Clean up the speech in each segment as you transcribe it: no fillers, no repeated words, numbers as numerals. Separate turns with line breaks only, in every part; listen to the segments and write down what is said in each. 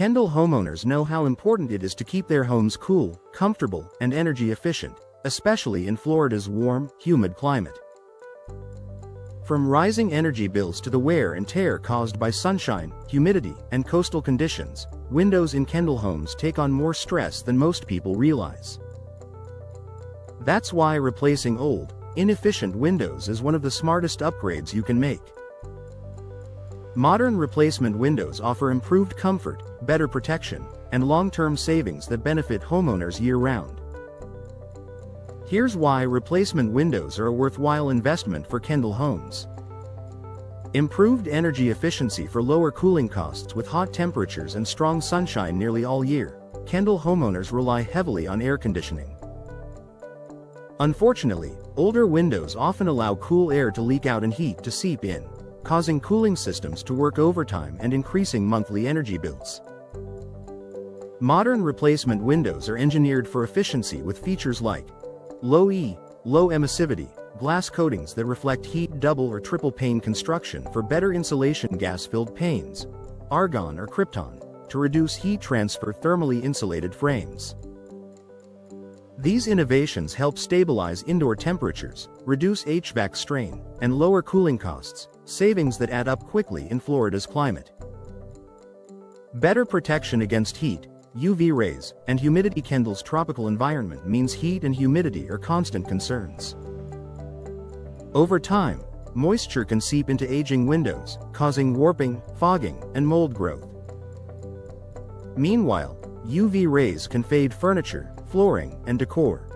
Kendall homeowners know how important it is to keep their homes cool, comfortable, and energy efficient, especially in Florida's warm, humid climate. From rising energy bills to the wear and tear caused by sunshine, humidity, and coastal conditions, windows in Kendall homes take on more stress than most people realize. That's why replacing old, inefficient windows is one of the smartest upgrades you can make. Modern replacement windows offer improved comfort, better protection, and long-term savings that benefit homeowners year-round. Here's why replacement windows are a worthwhile investment for Kendall homes. Improved energy efficiency for lower cooling costs. With hot temperatures and strong sunshine nearly all year, Kendall homeowners rely heavily on air conditioning. Unfortunately, older windows often allow cool air to leak out and heat to seep in, causing cooling systems to work overtime and increasing monthly energy bills. Modern replacement windows are engineered for efficiency with features like low emissivity, glass coatings that reflect heat, double or triple pane construction for better insulation, gas-filled panes, argon or krypton, to reduce heat transfer, thermally insulated frames. These innovations help stabilize indoor temperatures, reduce HVAC strain, and lower cooling costs, savings that add up quickly in Florida's climate. Better protection against heat, UV rays, and humidity. Kendall's tropical environment means heat and humidity are constant concerns. Over time, moisture can seep into aging windows, causing warping, fogging, and mold growth. Meanwhile, UV rays can fade furniture, flooring, and decor.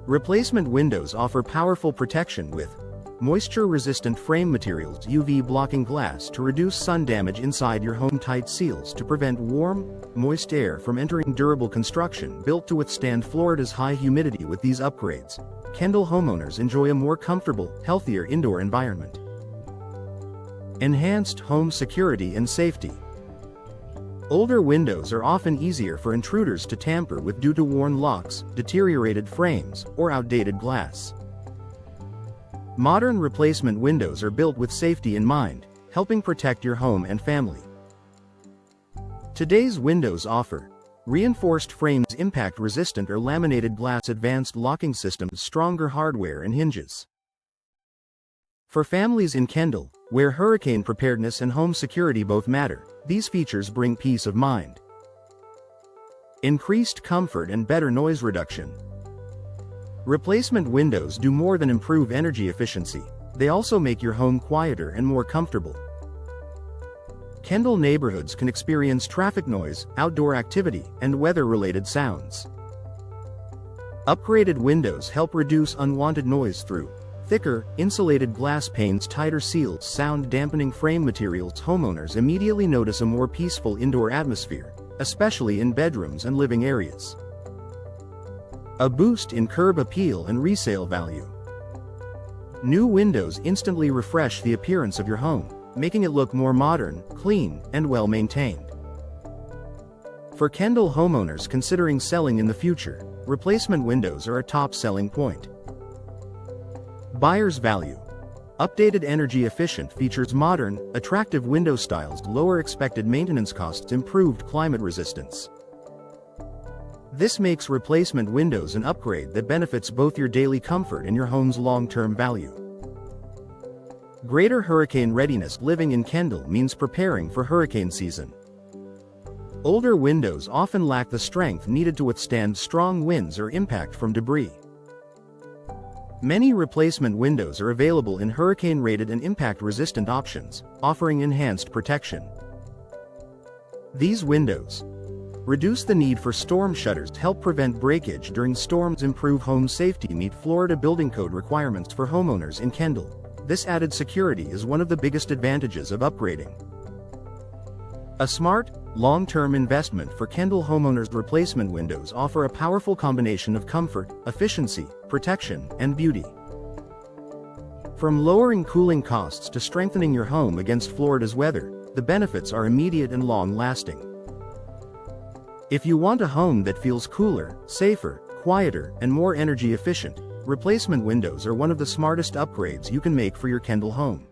Replacement windows offer powerful protection with moisture-resistant frame materials, UV-blocking glass to reduce sun damage inside your home, tight seals to prevent warm, moist air from entering, durable construction built to withstand Florida's high humidity. With these upgrades, Kendall homeowners enjoy a more comfortable, healthier indoor environment. Enhanced home security and safety. Older windows are often easier for intruders to tamper with due to worn locks, deteriorated frames, or outdated glass. Modern replacement windows are built with safety in mind, helping protect your home and family. Today's windows offer reinforced frames, impact-resistant or laminated glass, advanced locking systems, stronger hardware and hinges. For families in Kendall, where hurricane preparedness and home security both matter, these features bring peace of mind. Increased comfort and better noise reduction. Replacement windows do more than improve energy efficiency, they also make your home quieter and more comfortable. Kendall neighborhoods can experience traffic noise, outdoor activity, and weather-related sounds. Upgraded windows help reduce unwanted noise through thicker, insulated glass panes, tighter seals, sound-dampening frame materials. Homeowners immediately notice a more peaceful indoor atmosphere, especially in bedrooms and living areas. A boost in curb appeal and resale value. New windows instantly refresh the appearance of your home, making it look more modern, clean, and well-maintained. For Kendall homeowners considering selling in the future, replacement windows are a top selling point. Buyer's value. Updated energy-efficient features, modern, attractive window styles, lower expected maintenance costs, improved climate resistance. This makes replacement windows an upgrade that benefits both your daily comfort and your home's long-term value. Greater hurricane readiness. Living in Kendall means preparing for hurricane season. Older windows often lack the strength needed to withstand strong winds or impact from debris. Many replacement windows are available in hurricane-rated and impact-resistant options, offering enhanced protection. These windows reduce the need for storm shutters, help prevent breakage during storms, improve home safety, meet Florida building code requirements for homeowners in Kendall. This added security is one of the biggest advantages of upgrading. A smart, long-term investment for Kendall homeowners. Replacement windows offer a powerful combination of comfort, efficiency, protection, and beauty. From lowering cooling costs to strengthening your home against Florida's weather, the benefits are immediate and long-lasting. If you want a home that feels cooler, safer, quieter, and more energy efficient, replacement windows are one of the smartest upgrades you can make for your Kendall home.